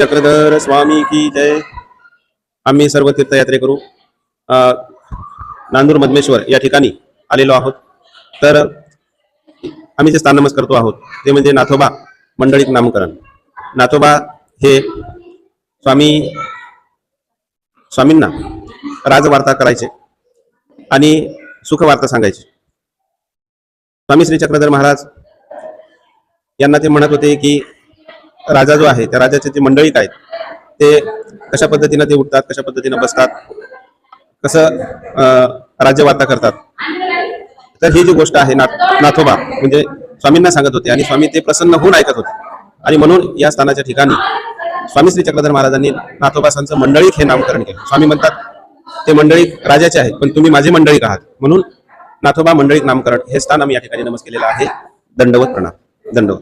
चक्रधर स्वामी की जय। आम्ही सर्व तीर्थयात्रेकरू नांदूर मधमेश्वर या ठिकाणी आलेलो आहोत। तर आम्ही जे स्थाननमस्कार करतो आहोत ते म्हणजे नाथोबा मंडळीक नामकरण। नाथोबा हे स्वामींना राजवार्ता करायचे आणि सुखवार्ता सांगायचे। स्वामी श्री चक्रधर महाराज यांना ते म्हणत होते की राजा जो आहे त्या राजाचे जे मंडळीक आहेत ते कशा पद्धतीने ते उठतात, कशा पद्धतीने बसतात, कसं राज्यवार्ता करतात। तर ही जी गोष्ट आहे नाथोबा म्हणजे स्वामींना सांगत होते आणि स्वामी ते प्रसन्न होऊन ऐकत होते। आणि म्हणून या स्थानाच्या ठिकाणी स्वामी श्री चक्रधर महाराजांनी नाथोबासांचं मंडळीक हे नामकरण केलं। स्वामी म्हणतात ते मंडळीक राजाचे आहेत पण तुम्ही माझे मंडळीक आहात, म्हणून नाथोबा मंडळीक नामकरण हे स्थान आम्ही या ठिकाणी नमस्कार केलेलं आहे। दंडवत प्रणाम। दंडवत।